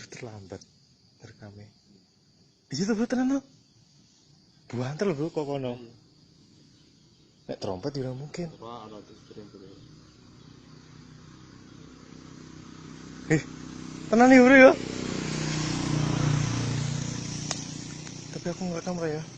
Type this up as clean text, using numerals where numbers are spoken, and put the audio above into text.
terlambat rekamnya. Iya tuh bro, tenan no. Buantel bro kok kono. Nek trompet juga mungkin. Tenan nih bro ya. Tapi aku nggak kamera ya.